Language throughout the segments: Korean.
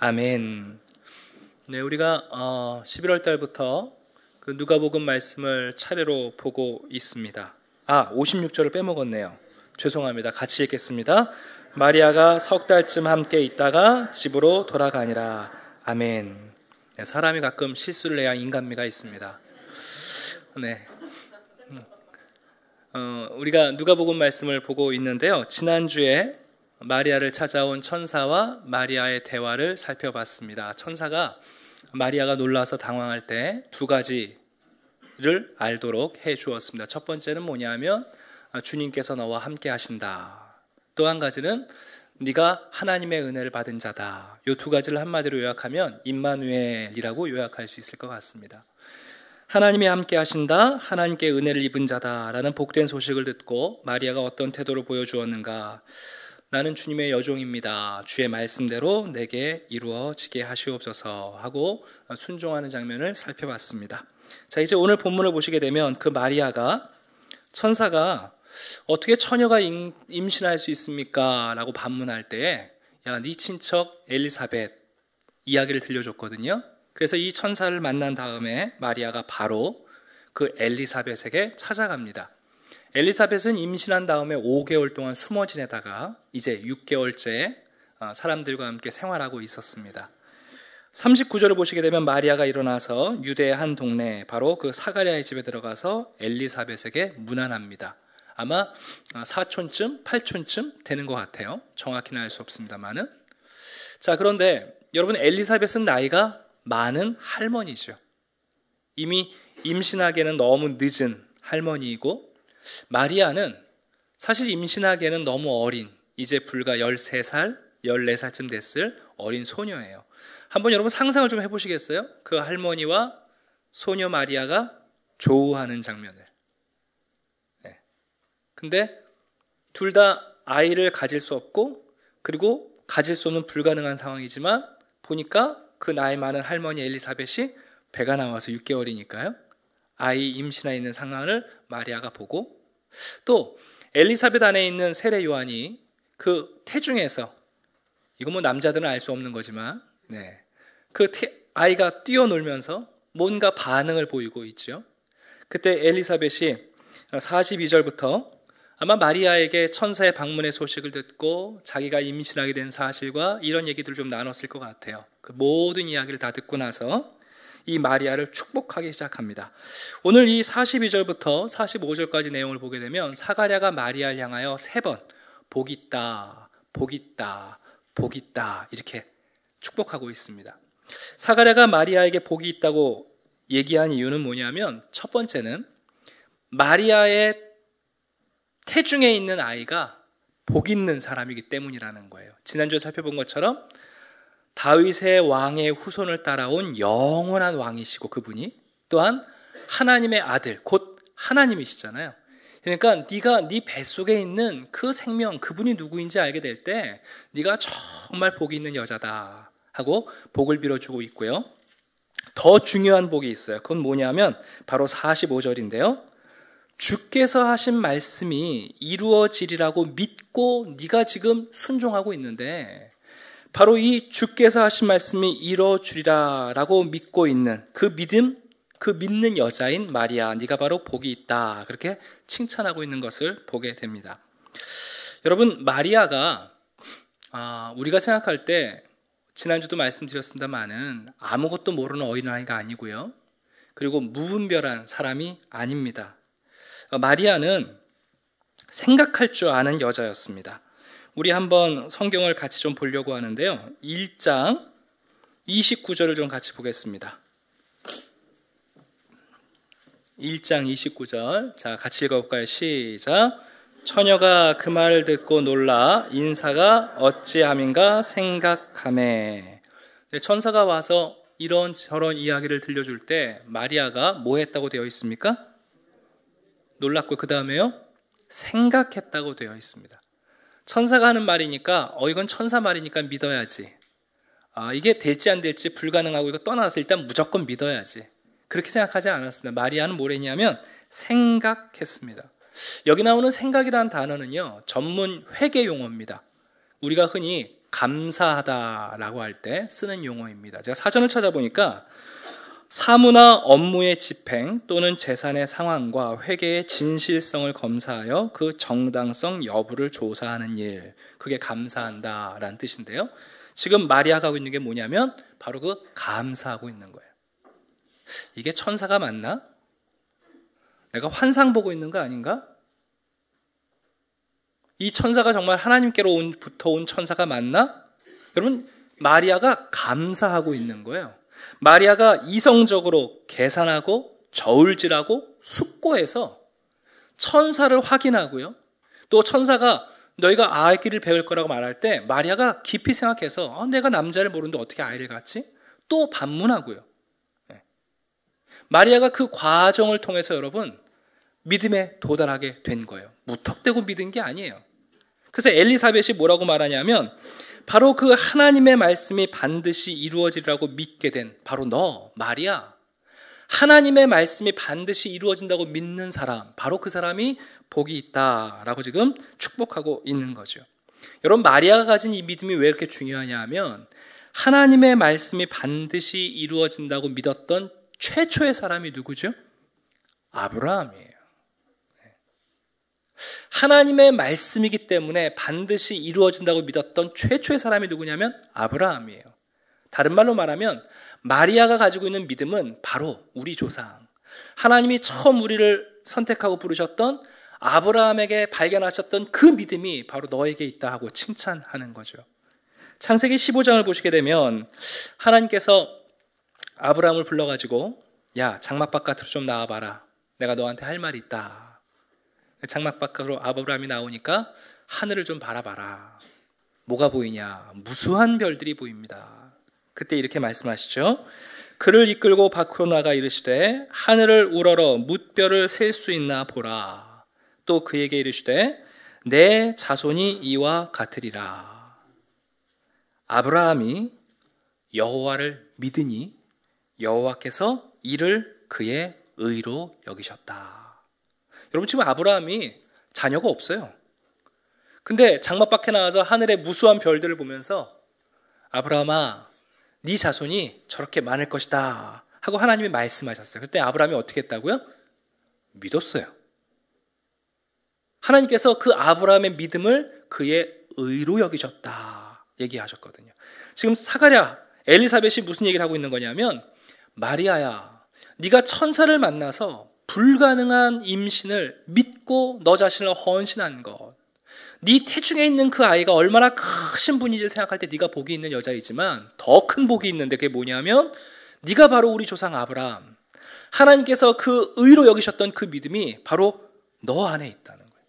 아멘. 네, 우리가 11월 달부터 그 누가복음 말씀을 차례로 보고 있습니다. 56절을 빼먹었네요. 죄송합니다. 같이 읽겠습니다. 마리아가 석 달쯤 함께 있다가 집으로 돌아가니라. 아멘. 네, 사람이 가끔 실수를 해야 인간미가 있습니다. 네. 우리가 누가복음 말씀을 보고 있는데요. 지난주에 마리아를 찾아온 천사와 마리아의 대화를 살펴봤습니다. 천사가 마리아가 놀라서 당황할 때 두 가지를 알도록 해 주었습니다. 첫 번째는 뭐냐면 주님께서 너와 함께 하신다. 또 한 가지는 네가 하나님의 은혜를 받은 자다. 이 두 가지를 한마디로 요약하면 임마누엘이라고 요약할 수 있을 것 같습니다. 하나님이 함께 하신다, 하나님께 은혜를 입은 자다라는 복된 소식을 듣고 마리아가 어떤 태도를 보여주었는가. 나는 주님의 여종입니다. 주의 말씀대로 내게 이루어지게 하시옵소서 하고 순종하는 장면을 살펴봤습니다. 자, 이제 오늘 본문을 보시게 되면 그 마리아가 천사가 어떻게 처녀가 임신할 수 있습니까? 라고 반문할 때에 야, 네 친척 엘리사벳 이야기를 들려줬거든요. 그래서 이 천사를 만난 다음에 마리아가 바로 그 엘리사벳에게 찾아갑니다. 엘리사벳은 임신한 다음에 5개월 동안 숨어 지내다가 이제 6개월째 사람들과 함께 생활하고 있었습니다. 39절을 보시게 되면 마리아가 일어나서 유대의 한 동네 바로 그 사가랴의 집에 들어가서 엘리사벳에게 문안합니다. 아마 사촌쯤, 팔촌쯤 되는 것 같아요. 정확히는 알 수 없습니다만은. 자, 그런데 여러분 엘리사벳은 나이가 많은 할머니죠. 이미 임신하기에는 너무 늦은 할머니이고 마리아는 사실 임신하기에는 너무 어린 이제 불과 13살, 14살쯤 됐을 어린 소녀예요. 한번 여러분 상상을 좀 해보시겠어요? 그 할머니와 소녀 마리아가 조우하는 장면을. 네. 근데 둘 다 아이를 가질 수 없고 그리고 가질 수 없는 불가능한 상황이지만 보니까 그 나이 많은 할머니 엘리사벳이 배가 나와서 6개월이니까요. 아이 임신해 있는 상황을 마리아가 보고 또 엘리사벳 안에 있는 세례 요한이 그 태중에서 이거 뭐 남자들은 알 수 없는 거지만 그 아이가 뛰어놀면서 뭔가 반응을 보이고 있죠. 그때 엘리사벳이 42절부터 아마 마리아에게 천사의 방문의 소식을 듣고 자기가 임신하게 된 사실과 이런 얘기들을 좀 나눴을 것 같아요. 그 모든 이야기를 다 듣고 나서 이 마리아를 축복하기 시작합니다. 오늘 이 42절부터 45절까지 내용을 보게 되면 사가랴가 마리아를 향하여 3번 복 있다, 복 있다, 복 있다 이렇게 축복하고 있습니다. 사가랴가 마리아에게 복이 있다고 얘기한 이유는 뭐냐면 첫 번째는 마리아의 태중에 있는 아이가 복 있는 사람이기 때문이라는 거예요. 지난주에 살펴본 것처럼 다윗의 왕의 후손을 따라온 영원한 왕이시고 그분이 또한 하나님의 아들 곧 하나님이시잖아요. 그러니까 네가 네 뱃속에 있는 그 생명 그분이 누구인지 알게 될 때 네가 정말 복이 있는 여자다 하고 복을 빌어주고 있고요. 더 중요한 복이 있어요. 그건 뭐냐면 바로 45절인데요. 주께서 하신 말씀이 이루어지리라고 믿고 네가 지금 순종하고 있는데 바로 이 주께서 하신 말씀이 이루어지리라 라고 믿고 있는 그 믿음, 그 믿는 여자인 마리아, 네가 바로 복이 있다 그렇게 칭찬하고 있는 것을 보게 됩니다. 여러분 마리아가 우리가 생각할 때 지난주도 말씀드렸습니다마는 아무것도 모르는 어린아이가 아니고요. 그리고 무분별한 사람이 아닙니다. 마리아는 생각할 줄 아는 여자였습니다. 우리 한번 성경을 같이 좀 보려고 하는데요. 1장 29절을 좀 같이 보겠습니다. 1장 29절. 자, 같이 읽어볼까요? 시작. 처녀가 그 말을 듣고 놀라 인사가 어찌함인가 생각하매. 천사가 와서 이런저런 이야기를 들려줄 때 마리아가 뭐 했다고 되어 있습니까? 놀랐고 그 다음에요? 생각했다고 되어 있습니다. 천사가 하는 말이니까 이건 천사 말이니까 믿어야지. 이게 될지 안 될지 불가능하고 이거 떠나서 일단 무조건 믿어야지. 그렇게 생각하지 않았습니다. 마리아는 뭘 했냐면 생각했습니다. 여기 나오는 생각이라는 단어는요 전문 회계 용어입니다. 우리가 흔히 감사하다라고 할 때 쓰는 용어입니다. 제가 사전을 찾아보니까 사무나 업무의 집행 또는 재산의 상황과 회계의 진실성을 검사하여 그 정당성 여부를 조사하는 일, 그게 감사한다라는 뜻인데요. 지금 마리아가 하고 있는 게 뭐냐면 바로 그 감사하고 있는 거예요. 이게 천사가 맞나? 내가 환상 보고 있는 거 아닌가? 이 천사가 정말 하나님께로부터 온 천사가 맞나? 여러분, 마리아가 감사하고 있는 거예요. 마리아가 이성적으로 계산하고 저울질하고 숙고해서 천사를 확인하고요. 또 천사가 너희가 아기를 배울 거라고 말할 때 마리아가 깊이 생각해서 내가 남자를 모르는데 어떻게 아이를 갖지? 또 반문하고요. 마리아가 그 과정을 통해서 여러분 믿음에 도달하게 된 거예요. 무턱대고 믿은 게 아니에요. 그래서 엘리사벳이 뭐라고 말하냐면 바로 그 하나님의 말씀이 반드시 이루어지리라고 믿게 된 바로 너 마리아, 하나님의 말씀이 반드시 이루어진다고 믿는 사람, 바로 그 사람이 복이 있다라고 지금 축복하고 있는 거죠. 여러분, 마리아가 가진 이 믿음이 왜 이렇게 중요하냐 하면 하나님의 말씀이 반드시 이루어진다고 믿었던 최초의 사람이 누구죠? 아브라함이에요. 하나님의 말씀이기 때문에 반드시 이루어진다고 믿었던 최초의 사람이 누구냐면 아브라함이에요. 다른 말로 말하면 마리아가 가지고 있는 믿음은 바로 우리 조상, 하나님이 처음 우리를 선택하고 부르셨던 아브라함에게 발견하셨던 그 믿음이 바로 너에게 있다 하고 칭찬하는 거죠. 창세기 15장을 보시게 되면 하나님께서 아브라함을 불러가지고 야, 장막 바깥으로 좀 나와봐라. 내가 너한테 할 말이 있다. 장막 바깥으로 아브라함이 나오니까 하늘을 좀 바라봐라. 뭐가 보이냐? 무수한 별들이 보입니다. 그때 이렇게 말씀하시죠. 그를 이끌고 밖으로 나가 이르시되 하늘을 우러러 뭇별을 셀 수 있나 보라. 또 그에게 이르시되 내 자손이 이와 같으리라. 아브라함이 여호와를 믿으니 여호와께서 이를 그의 의로 여기셨다. 여러분, 지금 아브라함이 자녀가 없어요. 근데 장막 밖에 나와서 하늘의 무수한 별들을 보면서 아브라함아, 네 자손이 저렇게 많을 것이다 하고 하나님이 말씀하셨어요. 그때 아브라함이 어떻게 했다고요? 믿었어요. 하나님께서 그 아브라함의 믿음을 그의 의로 여기셨다 얘기하셨거든요. 지금 사가랴, 엘리사벳이 무슨 얘기를 하고 있는 거냐면 마리아야, 네가 천사를 만나서 불가능한 임신을 믿고 너 자신을 헌신한 것, 네 태중에 있는 그 아이가 얼마나 크신 분인지 생각할 때 네가 복이 있는 여자이지만 더 큰 복이 있는데 그게 뭐냐면 네가 바로 우리 조상 아브라함, 하나님께서 그 의로 여기셨던 그 믿음이 바로 너 안에 있다는 거예요.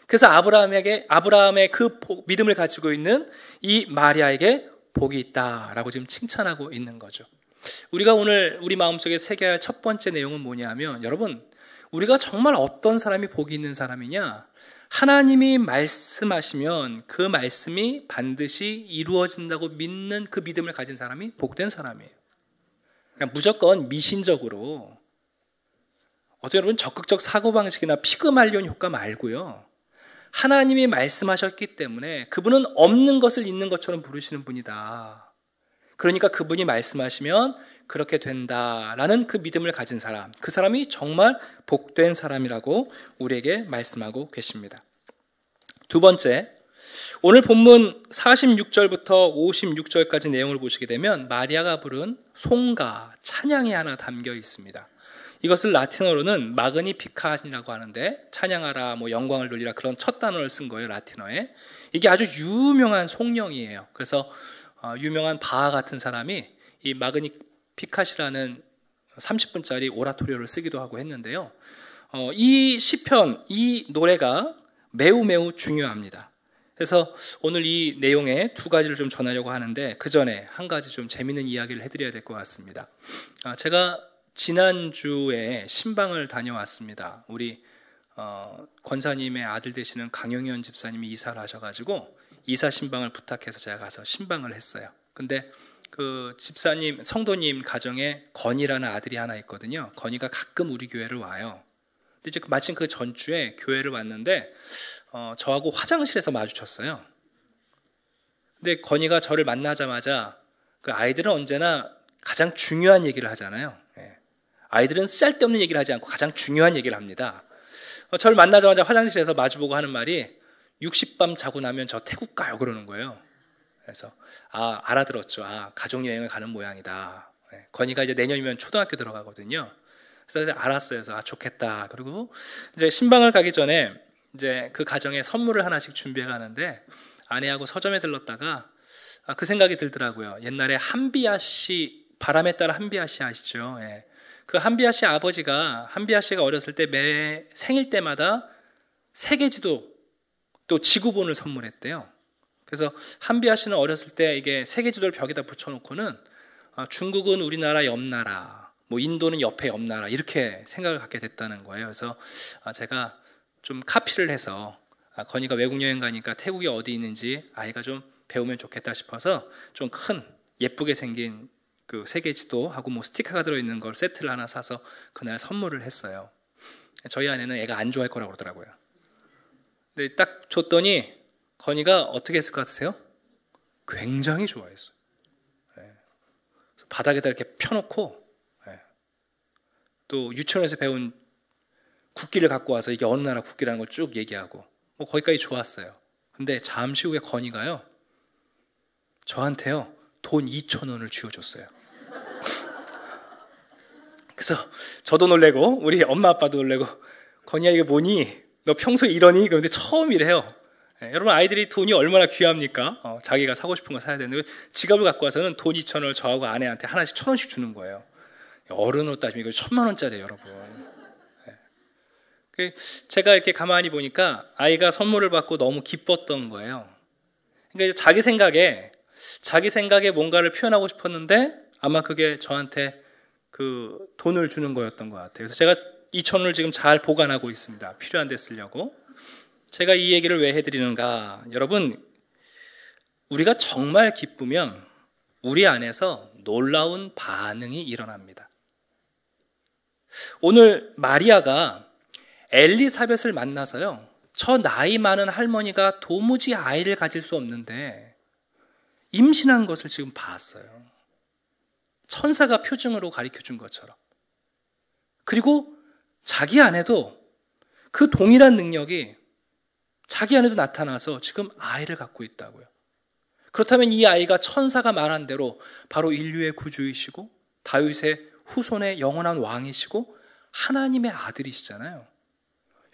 그래서 아브라함의 그 믿음을 가지고 있는 이 마리아에게 복이 있다라고 지금 칭찬하고 있는 거죠. 우리가 오늘 우리 마음속에 새겨야 할 첫 번째 내용은 뭐냐면 여러분, 우리가 정말 어떤 사람이 복이 있는 사람이냐? 하나님이 말씀하시면 그 말씀이 반드시 이루어진다고 믿는 그 믿음을 가진 사람이 복된 사람이에요. 그냥 무조건 미신적으로 어떻게 여러분 적극적 사고방식이나 피그말리온 효과 말고요, 하나님이 말씀하셨기 때문에 그분은 없는 것을 있는 것처럼 부르시는 분이다. 그러니까 그분이 말씀하시면 그렇게 된다라는 그 믿음을 가진 사람, 그 사람이 정말 복된 사람이라고 우리에게 말씀하고 계십니다. 두 번째, 오늘 본문 46절부터 56절까지 내용을 보시게 되면 마리아가 부른 송가, 찬양이 하나 담겨 있습니다. 이것을 라틴어로는 마그니피칸이라고 하는데, 찬양하라, 영광을 돌리라, 그런 첫 단어를 쓴 거예요, 라틴어에. 이게 아주 유명한 송령이에요. 그래서 유명한 바하 같은 사람이 이 마그니피칸이라는 30분짜리 오라토리오를 쓰기도 하고 했는데요. 이 시편, 이 노래가 매우 매우 중요합니다. 그래서 오늘 이 내용의 두 가지를 좀 전하려고 하는데 그 전에 한 가지 좀 재미있는 이야기를 해드려야 될 것 같습니다. 제가 지난주에 신방을 다녀왔습니다. 우리 권사님의 아들 되시는 강영현 집사님이 이사를 하셔가지고 이사 신방을 부탁해서 제가 가서 신방을 했어요. 근데 그 집사님, 성도님 가정에 건이라는 아들이 하나 있거든요. 건이가 가끔 우리 교회를 와요. 근데 이제 마침 그 전주에 교회를 왔는데 저하고 화장실에서 마주쳤어요. 근데 건이가 저를 만나자마자 그 아이들은 언제나 가장 중요한 얘기를 하잖아요. 아이들은 쓸데없는 얘기를 하지 않고 가장 중요한 얘기를 합니다. 저를 만나자마자 화장실에서 마주보고 하는 말이 60밤 자고 나면 저 태국 가요 그러는 거예요. 그래서 알아들었죠. 가족여행을 가는 모양이다. 건이가 이제 내년이면 초등학교 들어가거든요. 그래서 알았어요. 그래서 좋겠다. 그리고 이제 신방을 가기 전에 이제 그 가정에 선물을 하나씩 준비해 가는데 아내하고 서점에 들렀다가 그 생각이 들더라고요. 옛날에 한비아 씨, 바람에 따라 한비아 씨 아시죠? 그 한비아 씨 아버지가, 한비아 씨가 어렸을 때 매 생일 때마다 세계지도 또 지구본을 선물했대요. 그래서 한비아 씨는 어렸을 때 이게 세계지도를 벽에다 붙여놓고는 중국은 우리나라 옆나라, 뭐 인도는 옆에 옆나라 이렇게 생각을 갖게 됐다는 거예요. 그래서 제가 좀 카피를 해서 건이가 외국 여행 가니까 태국이 어디 있는지 아이가 좀 배우면 좋겠다 싶어서 좀 큰 예쁘게 생긴 그 세계지도하고 뭐 스티커가 들어있는 걸 세트를 하나 사서 그날 선물을 했어요. 저희 아내는 애가 안 좋아할 거라고 그러더라고요. 근데 딱 줬더니 건이가 어떻게 했을 것 같으세요? 굉장히 좋아했어요. 그래서 바닥에다 이렇게 펴놓고 또 유치원에서 배운 국기를 갖고 와서 이게 어느 나라 국기라는 걸 쭉 얘기하고 뭐 거기까지 좋았어요. 근데 잠시 후에 건이가요 저한테요 돈 2,000원을 쥐어줬어요. 그래서 저도 놀래고 우리 엄마 아빠도 놀래고 건이야 이게 뭐니? 너 평소에 이러니? 그런데 처음 이래요. 여러분 아이들이 돈이 얼마나 귀합니까? 자기가 사고 싶은 거 사야 되는데 지갑을 갖고 와서는 돈 2,000원을 저하고 아내한테 하나씩 1,000원씩 주는 거예요. 어른으로 따지면 이거 10,000원짜리예요 여러분. 제가 이렇게 가만히 보니까 아이가 선물을 받고 너무 기뻤던 거예요. 그러니까 자기 생각에 뭔가를 표현하고 싶었는데 아마 그게 저한테 그 돈을 주는 거였던 것 같아요. 그래서 제가 2,000원을 지금 잘 보관하고 있습니다. 필요한 데 쓰려고. 제가 이 얘기를 왜 해드리는가? 여러분, 우리가 정말 기쁘면 우리 안에서 놀라운 반응이 일어납니다. 오늘 마리아가 엘리사벳을 만나서요. 저 나이 많은 할머니가 도무지 아이를 가질 수 없는데 임신한 것을 지금 봤어요. 천사가 표징으로 가르쳐준 것처럼. 그리고 자기 안에도 그 동일한 능력이 자기 안에도 나타나서 지금 아이를 갖고 있다고요. 그렇다면 이 아이가 천사가 말한 대로 바로 인류의 구주이시고 다윗의 후손의 영원한 왕이시고 하나님의 아들이시잖아요.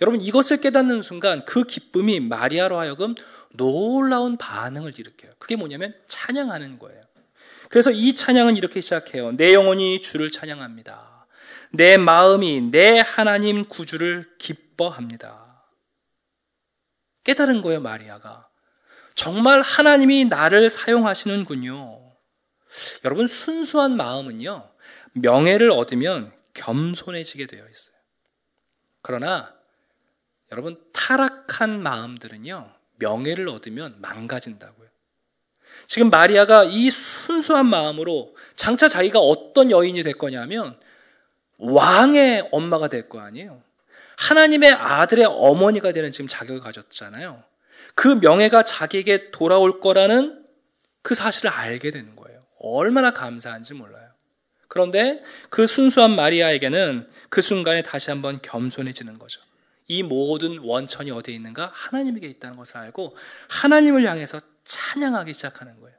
여러분 이것을 깨닫는 순간 그 기쁨이 마리아로 하여금 놀라운 반응을 일으켜요. 그게 뭐냐면 찬양하는 거예요. 그래서 이 찬양은 이렇게 시작해요. 내 영혼이 주를 찬양합니다. 내 마음이 내 하나님 구주를 기뻐합니다. 깨달은 거예요, 마리아가. 정말 하나님이 나를 사용하시는군요. 여러분 순수한 마음은요. 명예를 얻으면 겸손해지게 되어 있어요. 그러나 여러분 타락한 마음들은요. 명예를 얻으면 망가진다고요. 지금 마리아가 이 순수한 마음으로 장차 자기가 어떤 여인이 될 거냐면 왕의 엄마가 될 거 아니에요. 하나님의 아들의 어머니가 되는 지금 자격을 가졌잖아요. 그 명예가 자기에게 돌아올 거라는 그 사실을 알게 되는 거예요. 얼마나 감사한지 몰라요. 그런데 그 순수한 마리아에게는 그 순간에 다시 한번 겸손해지는 거죠. 이 모든 원천이 어디에 있는가? 하나님에게 있다는 것을 알고 하나님을 향해서 찬양하기 시작하는 거예요.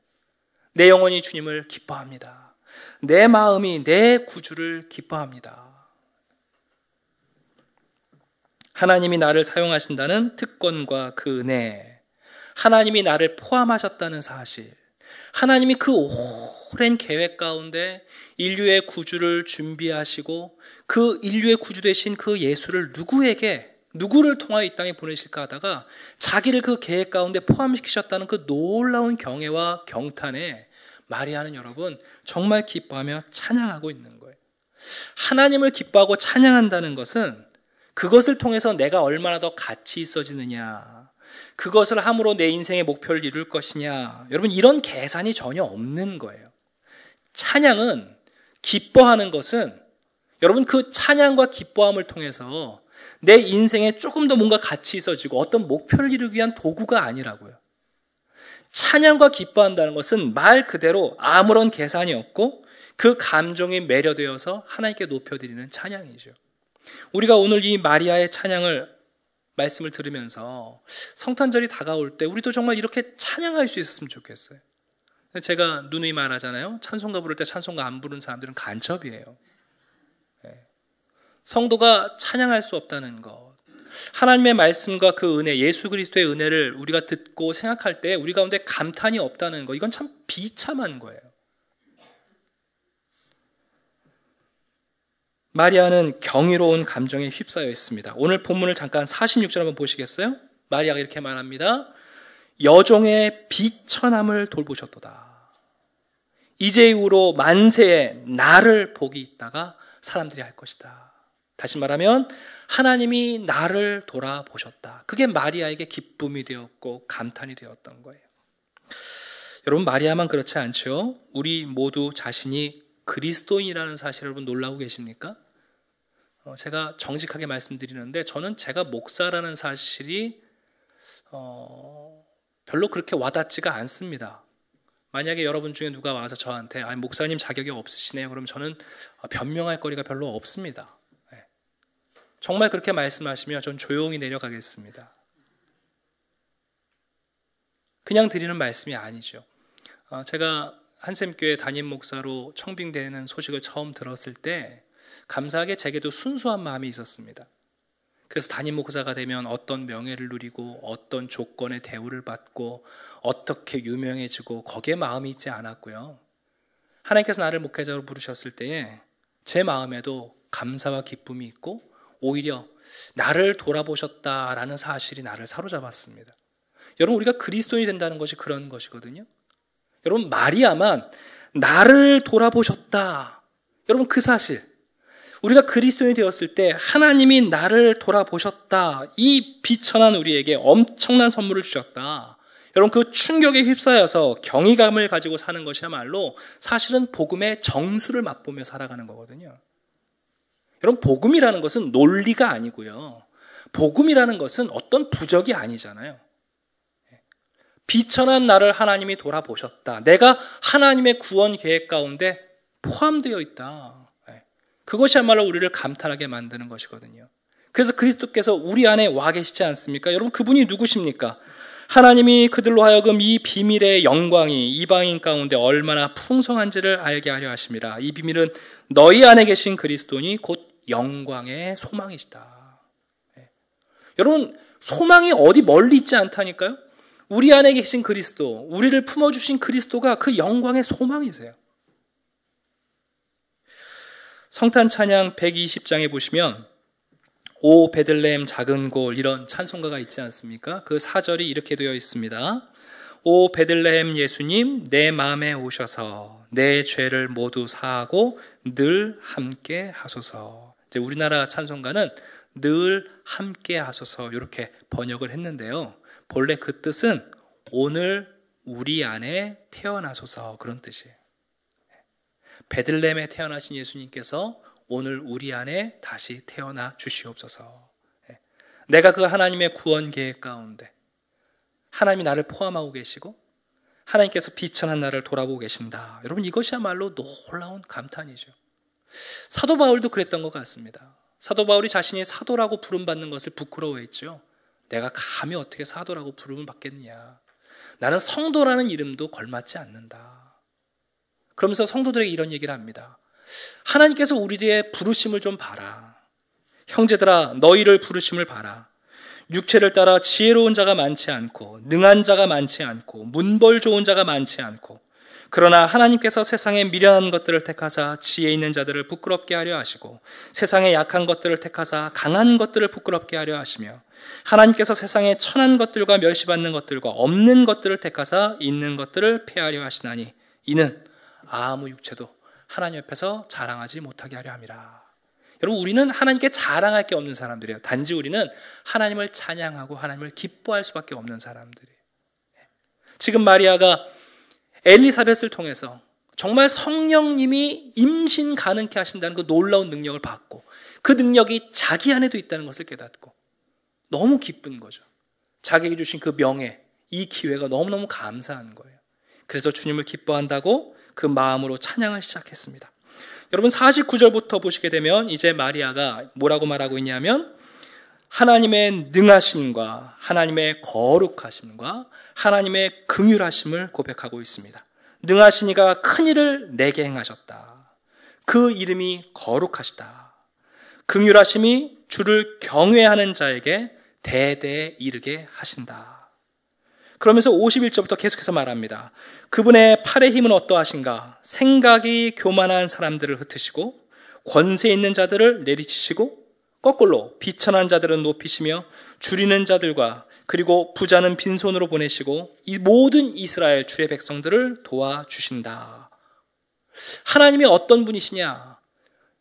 내 영혼이 주님을 기뻐합니다. 내 마음이 내 구주를 기뻐합니다. 하나님이 나를 사용하신다는 특권과 그 은혜, 하나님이 나를 포함하셨다는 사실, 하나님이 그 오랜 계획 가운데 인류의 구주를 준비하시고 그 인류의 구주 되신 그 예수를 누구를 통하여 이 땅에 보내실까 하다가 자기를 그 계획 가운데 포함시키셨다는 그 놀라운 경애와 경탄에 마리아는 여러분 정말 기뻐하며 찬양하고 있는 거예요. 하나님을 기뻐하고 찬양한다는 것은 그것을 통해서 내가 얼마나 더 가치 있어지느냐, 그것을 함으로 내 인생의 목표를 이룰 것이냐, 여러분 이런 계산이 전혀 없는 거예요. 찬양은, 기뻐하는 것은 여러분 그 찬양과 기뻐함을 통해서 내 인생에 조금 더 뭔가 가치 있어지고 어떤 목표를 이루기 위한 도구가 아니라고요. 찬양과 기뻐한다는 것은 말 그대로 아무런 계산이 없고 그 감정이 매료되어서 하나님께 높여드리는 찬양이죠. 우리가 오늘 이 마리아의 찬양을 말씀을 들으면서 성탄절이 다가올 때 우리도 정말 이렇게 찬양할 수 있었으면 좋겠어요. 제가 누누이 말하잖아요. 찬송가 부를 때 찬송가 안 부르는 사람들은 간첩이에요. 성도가 찬양할 수 없다는 것, 하나님의 말씀과 그 은혜, 예수 그리스도의 은혜를 우리가 듣고 생각할 때 우리 가운데 감탄이 없다는 것, 이건 참 비참한 거예요. 마리아는 경이로운 감정에 휩싸여 있습니다. 오늘 본문을 잠깐 46절 한번 보시겠어요? 마리아가 이렇게 말합니다. 여종의 비천함을 돌보셨도다. 이제 이후로 만세에 나를 복이 있다가 사람들이 할 것이다. 다시 말하면 하나님이 나를 돌아보셨다. 그게 마리아에게 기쁨이 되었고 감탄이 되었던 거예요. 여러분, 마리아만 그렇지 않죠? 우리 모두 자신이 그리스도인이라는 사실을 여러분 놀라고 계십니까? 제가 정직하게 말씀드리는데 저는 제가 목사라는 사실이 별로 그렇게 와닿지가 않습니다. 만약에 여러분 중에 누가 와서 저한테 목사님 자격이 없으시네요. 그럼 저는 변명할 거리가 별로 없습니다. 정말 그렇게 말씀하시면 전 조용히 내려가겠습니다. 그냥 드리는 말씀이 아니죠. 제가 한샘교회 담임 목사로 청빙되는 소식을 처음 들었을 때 감사하게 제게도 순수한 마음이 있었습니다. 그래서 담임 목사가 되면 어떤 명예를 누리고 어떤 조건의 대우를 받고 어떻게 유명해지고 거기에 마음이 있지 않았고요. 하나님께서 나를 목회자로 부르셨을 때에 제 마음에도 감사와 기쁨이 있고 오히려 나를 돌아보셨다라는 사실이 나를 사로잡았습니다. 여러분, 우리가 그리스도인이 된다는 것이 그런 것이거든요. 여러분, 마리아만 나를 돌아보셨다. 여러분, 그 사실, 우리가 그리스도인이 되었을 때 하나님이 나를 돌아보셨다. 이 비천한 우리에게 엄청난 선물을 주셨다. 여러분, 그 충격에 휩싸여서 경이감을 가지고 사는 것이야말로 사실은 복음의 정수를 맛보며 살아가는 거거든요. 여러분, 복음이라는 것은 논리가 아니고요. 복음이라는 것은 어떤 부적이 아니잖아요. 비천한 나를 하나님이 돌아보셨다. 내가 하나님의 구원 계획 가운데 포함되어 있다. 그것이야말로 우리를 감탄하게 만드는 것이거든요. 그래서 그리스도께서 우리 안에 와 계시지 않습니까? 여러분, 그분이 누구십니까? 하나님이 그들로 하여금 이 비밀의 영광이 이방인 가운데 얼마나 풍성한지를 알게 하려 하심이라. 이 비밀은 너희 안에 계신 그리스도니 곧 영광의 소망이시다. 여러분, 소망이 어디 멀리 있지 않다니까요? 우리 안에 계신 그리스도, 우리를 품어주신 그리스도가 그 영광의 소망이세요. 성탄 찬양 120장에 보시면 오 베들레헴 작은 골, 이런 찬송가가 있지 않습니까? 그 4절이 이렇게 되어 있습니다. 오 베들레헴 예수님, 내 마음에 오셔서 내 죄를 모두 사하고 늘 함께 하소서. 이제 우리나라 찬송가는 늘 함께 하소서 이렇게 번역을 했는데요. 본래 그 뜻은 오늘 우리 안에 태어나소서, 그런 뜻이에요. 베들레헴에 태어나신 예수님께서 오늘 우리 안에 다시 태어나 주시옵소서. 내가 그 하나님의 구원 계획 가운데 하나님이 나를 포함하고 계시고 하나님께서 비천한 나를 돌아보고 계신다. 여러분, 이것이야말로 놀라운 감탄이죠. 사도 바울도 그랬던 것 같습니다. 사도 바울이 자신이 사도라고 부름받는 것을 부끄러워했죠. 내가 감히 어떻게 사도라고 부름을 받겠느냐. 나는 성도라는 이름도 걸맞지 않는다. 그러면서 성도들에게 이런 얘기를 합니다. 하나님께서 우리의 부르심을 좀 봐라. 형제들아, 너희를 부르심을 봐라. 육체를 따라 지혜로운 자가 많지 않고 능한 자가 많지 않고 문벌 좋은 자가 많지 않고, 그러나 하나님께서 세상에 미련한 것들을 택하사 지혜 있는 자들을 부끄럽게 하려 하시고 세상에 약한 것들을 택하사 강한 것들을 부끄럽게 하려 하시며, 하나님께서 세상에 천한 것들과 멸시받는 것들과 없는 것들을 택하사 있는 것들을 폐하려 하시나니 이는 아무 육체도 하나님 앞에서 자랑하지 못하게 하려 함이라. 여러분, 우리는 하나님께 자랑할 게 없는 사람들이에요. 단지 우리는 하나님을 찬양하고 하나님을 기뻐할 수밖에 없는 사람들이에요. 지금 마리아가 엘리사벳을 통해서 정말 성령님이 임신 가능케 하신다는 그 놀라운 능력을 받고 그 능력이 자기 안에도 있다는 것을 깨닫고 너무 기쁜 거죠. 자기에게 주신 그 명예, 이 기회가 너무너무 감사한 거예요. 그래서 주님을 기뻐한다고 그 마음으로 찬양을 시작했습니다. 여러분 49절부터 보시게 되면 이제 마리아가 뭐라고 말하고 있냐면 하나님의 능하심과 하나님의 거룩하심과 하나님의 긍휼하심을 고백하고 있습니다. 능하시니가 큰 일을 내게 행하셨다. 그 이름이 거룩하시다. 긍휼하심이 주를 경외하는 자에게 대대에 이르게 하신다. 그러면서 51절부터 계속해서 말합니다. 그분의 팔의 힘은 어떠하신가? 생각이 교만한 사람들을 흩으시고 권세 있는 자들을 내리치시고 거꾸로 비천한 자들은 높이시며 줄이는 자들과 그리고 부자는 빈손으로 보내시고 이 모든 이스라엘 주의 백성들을 도와주신다. 하나님이 어떤 분이시냐?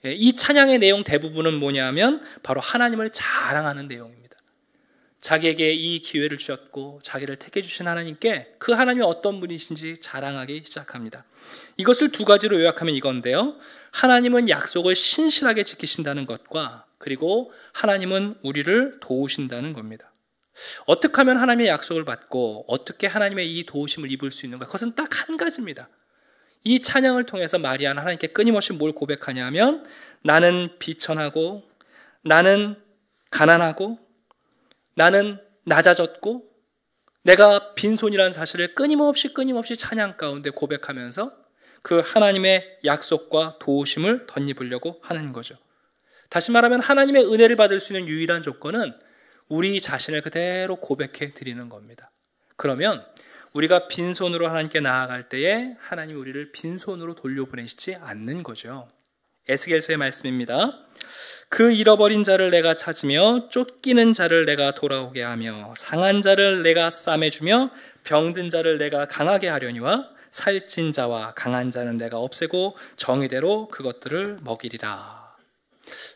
이 찬양의 내용 대부분은 뭐냐면 바로 하나님을 자랑하는 내용입니다. 자기에게 이 기회를 주셨고 자기를 택해 주신 하나님께 그 하나님이 어떤 분이신지 자랑하기 시작합니다. 이것을 두 가지로 요약하면 이건데요. 하나님은 약속을 신실하게 지키신다는 것과 그리고 하나님은 우리를 도우신다는 겁니다. 어떻게 하면 하나님의 약속을 받고 어떻게 하나님의 이 도우심을 입을 수 있는가? 그것은 딱 한 가지입니다. 이 찬양을 통해서 마리아는 하나님께 끊임없이 뭘 고백하냐면 나는 비천하고 나는 가난하고 나는 낮아졌고 내가 빈손이라는 사실을 끊임없이 찬양 가운데 고백하면서 그 하나님의 약속과 도우심을 덧입으려고 하는 거죠. 다시 말하면 하나님의 은혜를 받을 수 있는 유일한 조건은 우리 자신을 그대로 고백해 드리는 겁니다. 그러면 우리가 빈손으로 하나님께 나아갈 때에 하나님이 우리를 빈손으로 돌려보내시지 않는 거죠. 에스겔서의 말씀입니다. 그 잃어버린 자를 내가 찾으며 쫓기는 자를 내가 돌아오게 하며 상한 자를 내가 싸매주며 병든 자를 내가 강하게 하려니와 살찐 자와 강한 자는 내가 없애고 정의대로 그것들을 먹이리라.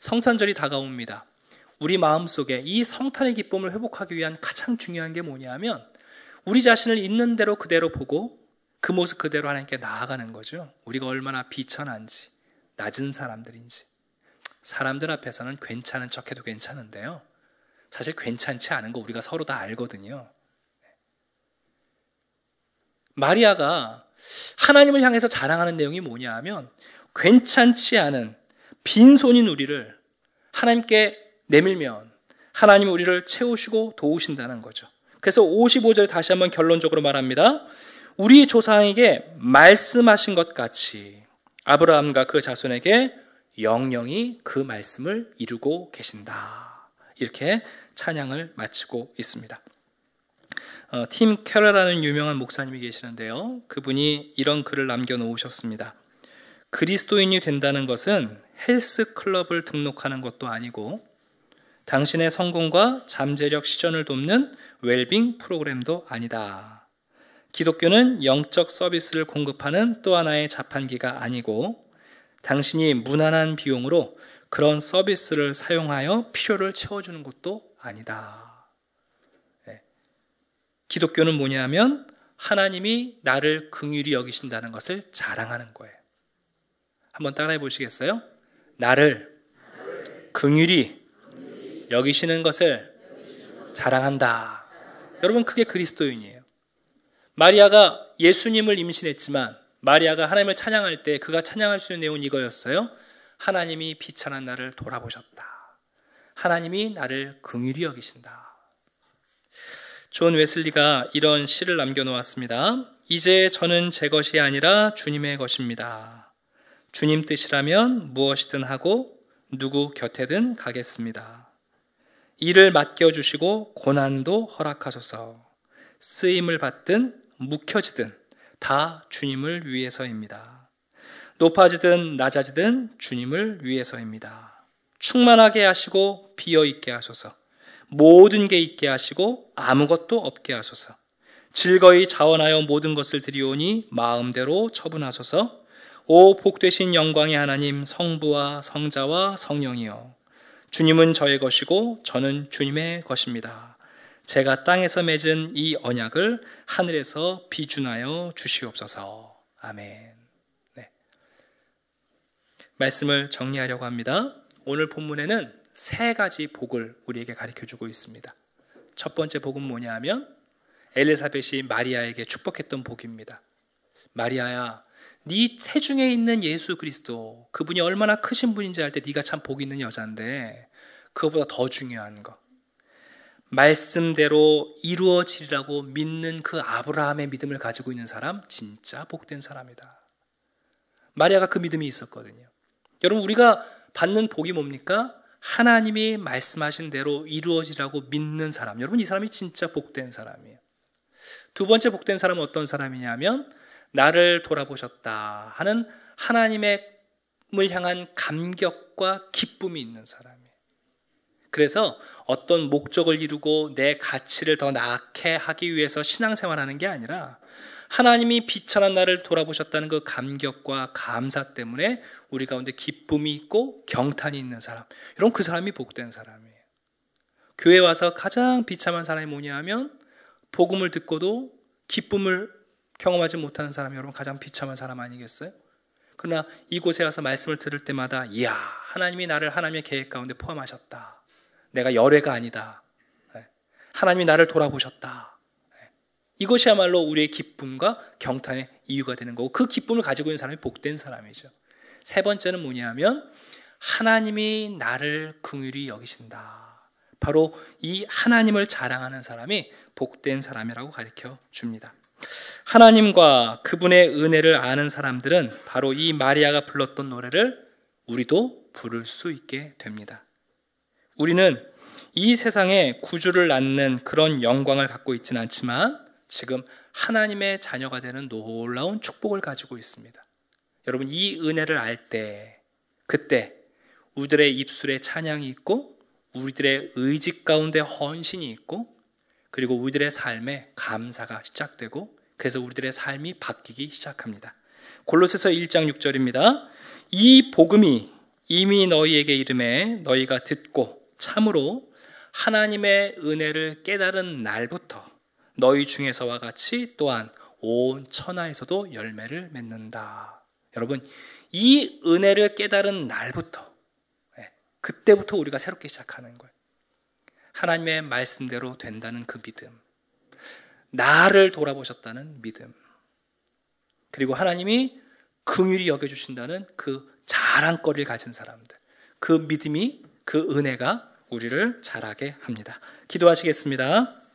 성탄절이 다가옵니다. 우리 마음속에 이 성탄의 기쁨을 회복하기 위한 가장 중요한 게 뭐냐면 우리 자신을 있는 대로 그대로 보고 그 모습 그대로 하나님께 나아가는 거죠. 우리가 얼마나 비천한지 낮은 사람들인지 사람들 앞에서는 괜찮은 척해도 괜찮은데요. 사실 괜찮지 않은 거 우리가 서로 다 알거든요. 마리아가 하나님을 향해서 자랑하는 내용이 뭐냐 하면 괜찮지 않은 빈손인 우리를 하나님께 내밀면 하나님이 우리를 채우시고 도우신다는 거죠. 그래서 55절 다시 한번 결론적으로 말합니다. 우리 조상에게 말씀하신 것 같이 아브라함과 그 자손에게 영영이 그 말씀을 이루고 계신다. 이렇게 찬양을 마치고 있습니다. 팀 캐러라는 유명한 목사님이 계시는데요. 그분이 이런 글을 남겨놓으셨습니다. 그리스도인이 된다는 것은 헬스클럽을 등록하는 것도 아니고 당신의 성공과 잠재력 실현을 돕는 웰빙 프로그램도 아니다. 기독교는 영적 서비스를 공급하는 또 하나의 자판기가 아니고 당신이 무난한 비용으로 그런 서비스를 사용하여 필요를 채워주는 것도 아니다. 기독교는 뭐냐면 하나님이 나를 긍휼히 여기신다는 것을 자랑하는 거예요. 한번 따라해 보시겠어요? 나를 긍휼히 여기시는 것을 자랑한다. 여러분 그게 그리스도인이에요. 마리아가 예수님을 임신했지만 마리아가 하나님을 찬양할 때 그가 찬양할 수 있는 내용은 이거였어요. 하나님이 비천한 나를 돌아보셨다. 하나님이 나를 긍휼히 여기신다. 존 웨슬리가 이런 시를 남겨놓았습니다. 이제 저는 제 것이 아니라 주님의 것입니다. 주님 뜻이라면 무엇이든 하고 누구 곁에든 가겠습니다. 일을 맡겨주시고 고난도 허락하소서. 쓰임을 받든 묵혀지든 다 주님을 위해서입니다. 높아지든 낮아지든 주님을 위해서입니다. 충만하게 하시고 비어있게 하소서. 모든 게 있게 하시고 아무것도 없게 하소서. 즐거이 자원하여 모든 것을 드리오니 마음대로 처분하소서. 오 복되신 영광의 하나님 성부와 성자와 성령이여, 주님은 저의 것이고 저는 주님의 것입니다. 제가 땅에서 맺은 이 언약을 하늘에서 비준하여 주시옵소서. 아멘. 네. 말씀을 정리하려고 합니다. 오늘 본문에는 세 가지 복을 우리에게 가르쳐주고 있습니다. 첫 번째 복은 뭐냐 하면 엘리사벳이 마리아에게 축복했던 복입니다. 마리아야, 네 태중에 있는 예수 그리스도, 그분이 얼마나 크신 분인지 알 때 네가 참 복 있는 여자인데, 그거보다 더 중요한 거, 말씀대로 이루어지리라고 믿는 그 아브라함의 믿음을 가지고 있는 사람, 진짜 복된 사람이다. 마리아가 그 믿음이 있었거든요. 여러분, 우리가 받는 복이 뭡니까? 하나님이 말씀하신 대로 이루어지라고 믿는 사람. 여러분, 이 사람이 진짜 복된 사람이에요. 두 번째 복된 사람은 어떤 사람이냐면, 나를 돌아보셨다 하는 하나님을 향한 감격과 기쁨이 있는 사람이에요. 그래서 어떤 목적을 이루고 내 가치를 더 낳게 하기 위해서 신앙생활하는 게 아니라, 하나님이 비천한 나를 돌아보셨다는 그 감격과 감사 때문에 우리 가운데 기쁨이 있고 경탄이 있는 사람, 여러분, 그 사람이 복된 사람이에요. 교회 와서 가장 비참한 사람이 뭐냐 하면, 복음을 듣고도 기쁨을 경험하지 못하는 사람이 여러분 가장 비참한 사람 아니겠어요? 그러나 이곳에 와서 말씀을 들을 때마다, 이야, 하나님이 나를 하나님의 계획 가운데 포함하셨다. 내가 열애가 아니다. 하나님이 나를 돌아보셨다. 이것이야말로 우리의 기쁨과 경탄의 이유가 되는 거고, 그 기쁨을 가지고 있는 사람이 복된 사람이죠. 세 번째는 뭐냐면, 하나님이 나를 긍휼히 여기신다. 바로 이 하나님을 자랑하는 사람이 복된 사람이라고 가르쳐 줍니다. 하나님과 그분의 은혜를 아는 사람들은 바로 이 마리아가 불렀던 노래를 우리도 부를 수 있게 됩니다. 우리는 이 세상에 구주를 낳는 그런 영광을 갖고 있지는 않지만 지금 하나님의 자녀가 되는 놀라운 축복을 가지고 있습니다. 여러분, 이 은혜를 알 때, 그때 우리들의 입술에 찬양이 있고, 우리들의 의지 가운데 헌신이 있고, 그리고 우리들의 삶에 감사가 시작되고, 그래서 우리들의 삶이 바뀌기 시작합니다. 골로새서 1장 6절입니다. 이 복음이 이미 너희에게 이름에 너희가 듣고 참으로 하나님의 은혜를 깨달은 날부터 너희 중에서와 같이 또한 온 천하에서도 열매를 맺는다. 여러분, 이 은혜를 깨달은 날부터, 그때부터 우리가 새롭게 시작하는 거예요. 하나님의 말씀대로 된다는 그 믿음, 나를 돌아보셨다는 믿음, 그리고 하나님이 긍휼히 여겨주신다는 그 자랑거리를 가진 사람들, 그 믿음이, 그 은혜가 우리를 자라게 합니다. 기도하시겠습니다.